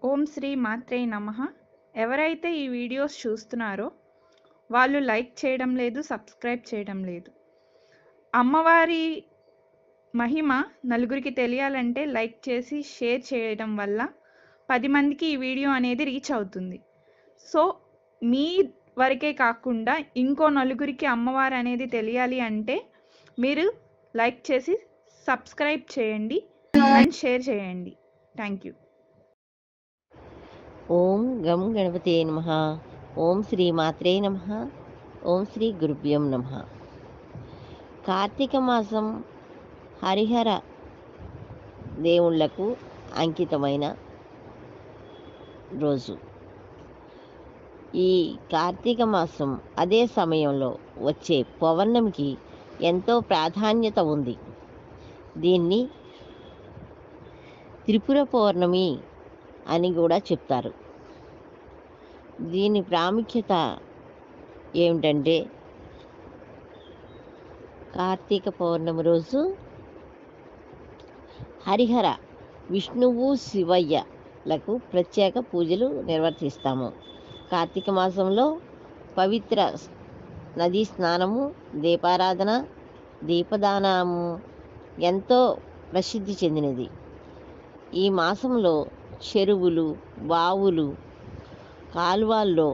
ఓం శ్రీ మాత్రే నమః. ఎవరైతే ఈ వీడియోస్ చూస్తున్నారో వాళ్ళు లైక్ చేయడం లేదు, సబ్స్క్రైబ్ చేయడం లేదు. అమ్మవారి మహిమ నలుగురికి తెలియాలంటే లైక్ చేసి షేర్ చేయడం వల్ల 10 మందికి ఈ వీడియో అనేది రీచ్ అవుతుంది. సో మీ వరకే కాకుండా ఇంకో నలుగురికి అమ్మవారు అనేది తెలియాలి అంటే మీరు లైక్ చేసి సబ్స్క్రైబ్ చేయండి అండ్ షేర్ చేయండి. Thank you. ఓం గం గణపతే నమః. ఓం శ్రీ మాత్రే నమః. ఓం శ్రీ గురుభ్యం నమః. కార్తీక మాసం హరిహర దేవుళ్లకు అంకితమైన రోజు. ఈ కార్తీక మాసం అదే సమయంలో వచ్చే పౌర్ణమికి ఎంతో ప్రాధాన్యత ఉంది. దీన్ని త్రిపుర పౌర్ణమి అని కూడా చెప్తారు. దీని ప్రాముఖ్యత ఏమిటంటే కార్తీక పౌర్ణమి రోజు హరిహర విష్ణువు శివయ్యలకు ప్రత్యేక పూజలు నిర్వర్తిస్తాము. కార్తీక మాసంలో పవిత్ర నదీ స్నానము, దీపారాధన, దీపదానము ఎంతో ప్రసిద్ధి చెందినది. ఈ మాసంలో చెరువులు, బావులు, కాలువల్లో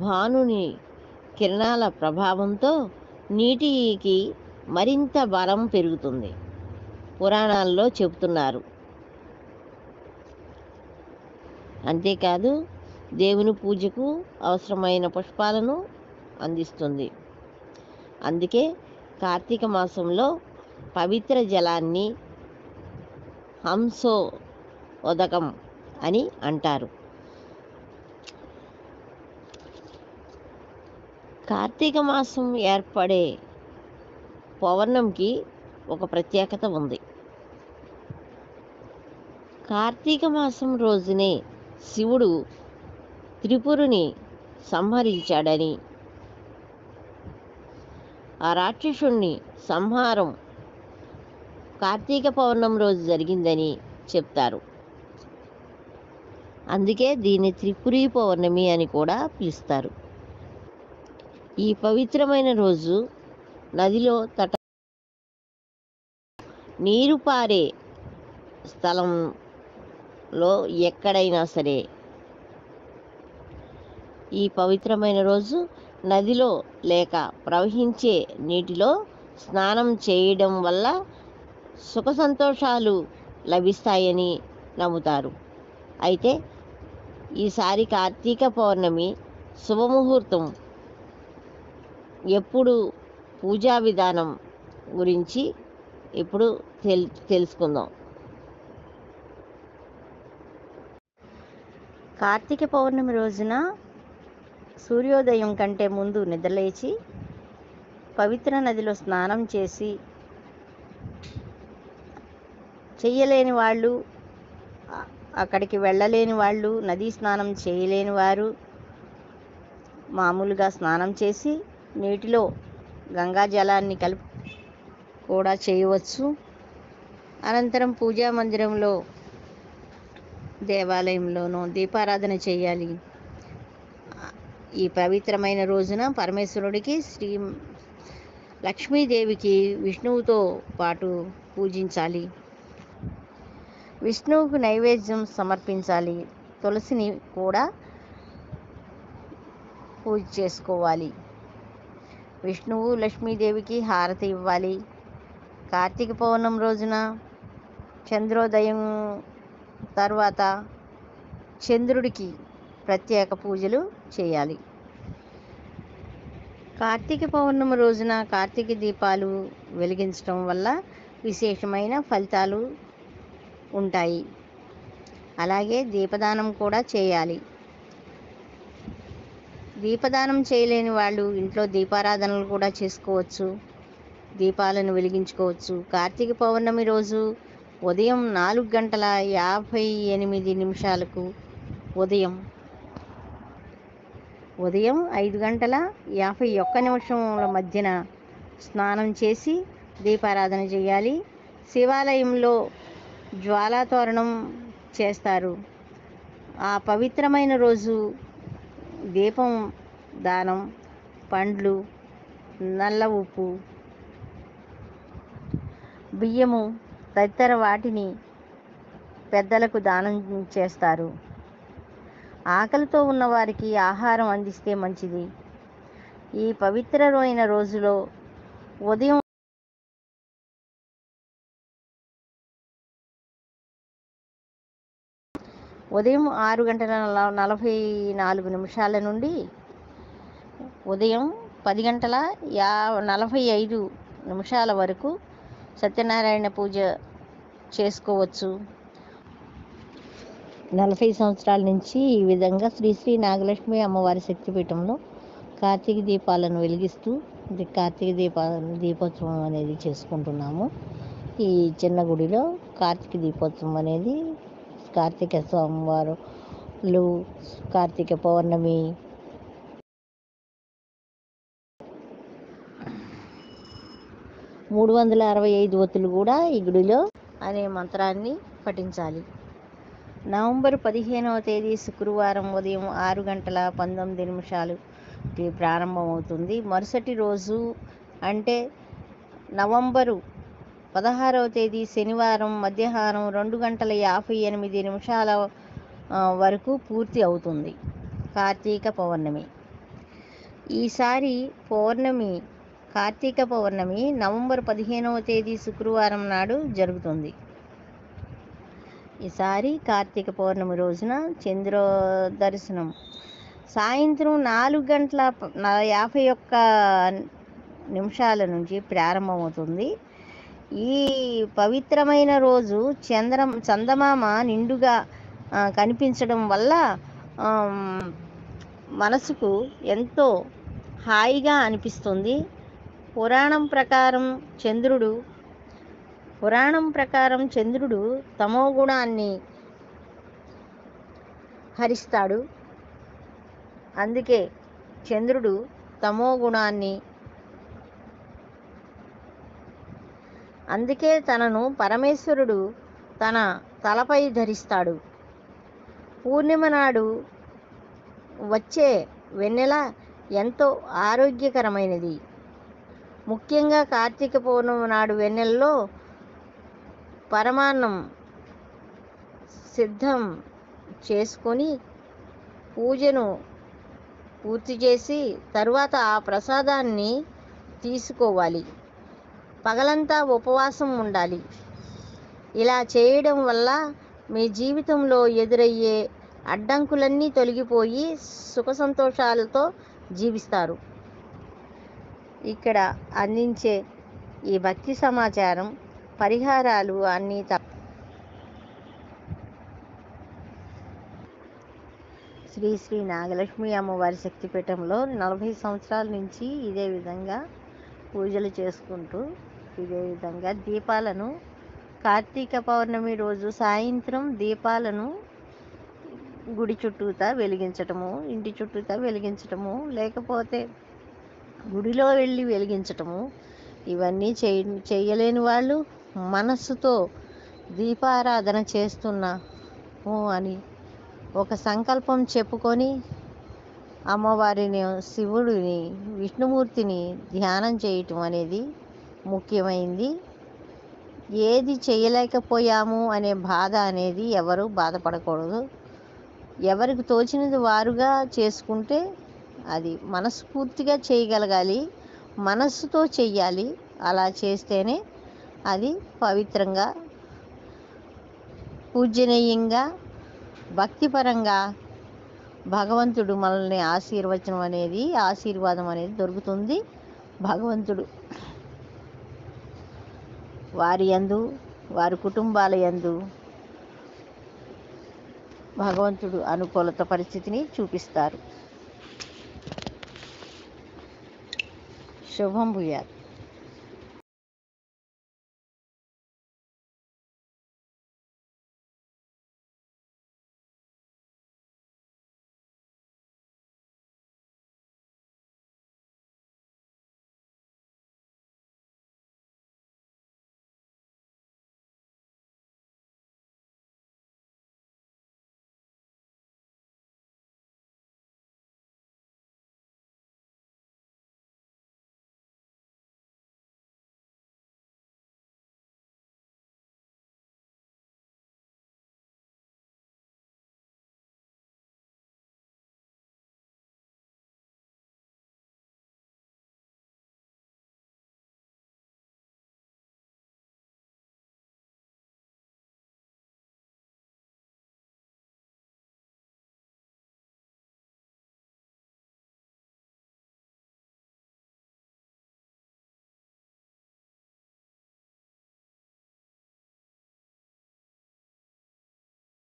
భానుని కిరణాల ప్రభావంతో నీటికి మరింత బలం పెరుగుతుంది. పురాణాల్లో చెబుతున్నారు. అంతేకాదు దేవుని పూజకు అవసరమైన పుష్పాలను అందిస్తుంది. అందుకే కార్తీక మాసంలో పవిత్ర జలాన్ని హంసోదకం అని అంటారు. కార్తీక మాసం ఏర్పడే పౌర్ణమికి ఒక ప్రత్యేకత ఉంది. కార్తీక మాసం రోజునే శివుడు త్రిపురుని సంహరించాడని, ఆ రాక్షసుణ్ణి సంహారం కార్తీక పౌర్ణమి రోజు జరిగిందని చెప్తారు. అందుకే దీన్ని త్రిపురీ పౌర్ణమి అని కూడా పిలుస్తారు. ఈ పవిత్రమైన రోజు నదిలో నీరు పారే స్థలంలో ఎక్కడైనా సరే ఈ పవిత్రమైన రోజు నదిలో లేక ప్రవహించే నీటిలో స్నానం చేయడం వల్ల సుఖ సంతోషాలు లభిస్తాయని నమ్ముతారు. అయితే ఈసారి కార్తీక పౌర్ణమి శుభముహూర్తం ఎప్పుడు, పూజా విధానం గురించి ఇప్పుడు తెలుసుకుందాం. కార్తీక పౌర్ణమి రోజున సూర్యోదయం కంటే ముందు నిద్రలేచి పవిత్ర నదిలో స్నానం చేసి, చెయ్యలేని వాళ్ళు, అక్కడికి వెళ్ళలేని వాళ్ళు, నదీ స్నానం చేయలేని వారు మామూలుగా స్నానం చేసి నీటిలో గంగా జలాన్ని కలిపి కూడా చేయవచ్చు. అనంతరం పూజా మందిరంలో, దేవాలయంలోనూ దీపారాధన చేయాలి. ఈ పవిత్రమైన రోజున పరమేశ్వరుడికి, శ్రీ లక్ష్మీదేవికి విష్ణువుతో పాటు పూజించాలి. విష్ణువుకు నైవేద్యం సమర్పించాలి. తులసిని కూడా పూజ చేసుకోవాలి. విష్ణువు, లక్ష్మీదేవికి హారతి ఇవ్వాలి. కార్తీక పౌర్ణమి రోజున చంద్రోదయం తర్వాత చంద్రుడికి ప్రత్యేక పూజలు చేయాలి. కార్తీక పౌర్ణమి రోజున కార్తీక దీపాలు వెలిగించడం వల్ల విశేషమైన ఫలితాలు ఉంటాయి. అలాగే దీపదానం కూడా చేయాలి. దీపదానం చేయలేని వాళ్ళు ఇంట్లో దీపారాధనలు కూడా చేసుకోవచ్చు, దీపాలను వెలిగించుకోవచ్చు. కార్తీక పౌర్ణమి రోజు ఉదయం 4:58 ఉదయం 5:51 మధ్యన స్నానం చేసి దీపారాధన చేయాలి. శివాలయంలో జ్వాలాతోరణం చేస్తారు. ఆ పవిత్రమైన రోజు దీపం దానం, పండ్లు, నల్ల ఉప్పు, బియ్యము తదితర వాటిని పెద్దలకు దానం చేస్తారు. ఆకలితో ఉన్నవారికి ఆహారం అందిస్తే మంచిది. ఈ పవిత్రమైన రోజులో ఉదయం 6:44 నుండి ఉదయం 10:45 వరకు సత్యనారాయణ పూజ చేసుకోవచ్చు. 40 సంవత్సరాల నుంచి ఈ విధంగా శ్రీ శ్రీ నాగలక్ష్మి అమ్మవారి శక్తిపీఠంలో కార్తీక దీపాలను వెలిగిస్తూ కార్తీక దీపోత్సవం అనేది చేసుకుంటున్నాము. ఈ చిన్న గుడిలో కార్తీక దీపోత్సవం అనేది కార్తీక సోమవారాలు, కార్తీక పౌర్ణమి, 365 ఒత్తులు కూడా ఈ గుడిలో అనే మంత్రాన్ని పఠించాలి. నవంబర్ 15వ తేదీ శుక్రవారం ఉదయం 6:19 ప్రారంభమవుతుంది. మరుసటి రోజు అంటే నవంబరు 16వ తేదీ శనివారం మధ్యాహ్నం 2:58 వరకు పూర్తి అవుతుంది. కార్తీక పౌర్ణమి. ఈసారి కార్తీక పౌర్ణమి నవంబర్ 15వ తేదీ శుక్రవారం నాడు జరుగుతుంది. ఈసారి కార్తీక పౌర్ణమి రోజున చంద్రోదర్శనం సాయంత్రం 4:51 నుంచి ప్రారంభమవుతుంది. ఈ పవిత్రమైన రోజు చందమామ నిండుగా కనిపించడం వల్ల మనసుకు ఎంతో హాయిగా అనిపిస్తుంది. పురాణం ప్రకారం చంద్రుడు తమో గుణాన్ని హరిస్తాడు. అందుకే చంద్రుడు తమో గుణాన్ని అందుకే తనను పరమేశ్వరుడు తన తలపై ధరిస్తాడు. పూర్ణిమ నాడు వచ్చే వెన్నెల ఎంతో ఆరోగ్యకరమైనది. ముఖ్యంగా కార్తీక పౌర్ణమి నాడు వెన్నెలలో పరమాన్నం సిద్ధం చేసుకొని పూజను పూర్తి చేసి తరువాత ఆ ప్రసాదాన్ని తీసుకోవాలి. పగలంతా ఉపవాసం ఉండాలి. ఇలా చేయడం వల్ల మీ జీవితంలో ఎదురయ్యే అడ్డంకులన్నీ తొలగిపోయి సుఖ సంతోషాలతో జీవిస్తారు. ఇక్కడ అందించే ఈ భక్తి సమాచారం, పరిహారాలు అన్నీ శ్రీ శ్రీ నాగలక్ష్మి అమ్మవారి శక్తిపీఠంలో 40 సంవత్సరాల నుంచి ఇదే విధంగా పూజలు చేసుకుంటూ ఇదే విధంగా దీపాలను కార్తీక పౌర్ణమి రోజు సాయంత్రం దీపాలను గుడి చుట్టూతా వెలిగించటము, ఇంటి చుట్టూతా వెలిగించటము, లేకపోతే గుడిలో వెళ్ళి వెలిగించటము, ఇవన్నీ చేయలేని వాళ్ళు మనస్సుతో దీపారాధన చేస్తున్నాము అని ఒక సంకల్పం చెప్పుకొని అమ్మవారిని, శివుడిని, విష్ణుమూర్తిని ధ్యానం చేయటం అనేది ముఖ్యమైంది. ఏది చేయలేకపోయాము అనే బాధ అనేది ఎవరు బాధపడకూడదు. ఎవరికి తోచినది వారుగా చేసుకుంటే అది మనస్ఫూర్తిగా చేయగలగాలి, మనస్సుతో చెయ్యాలి. అలా చేస్తేనే అది పవిత్రంగా, పూజనీయంగా, భక్తిపరంగా భగవంతుడు మనల్ని ఆశీర్వాదం అనేది దొరుకుతుంది. భగవంతుడు వారి యందు, వారి కుటుంబాల యందు భగవంతుడు అనుకూలత పరిస్థితిని చూపిస్తారు. శుభం భూయాత్.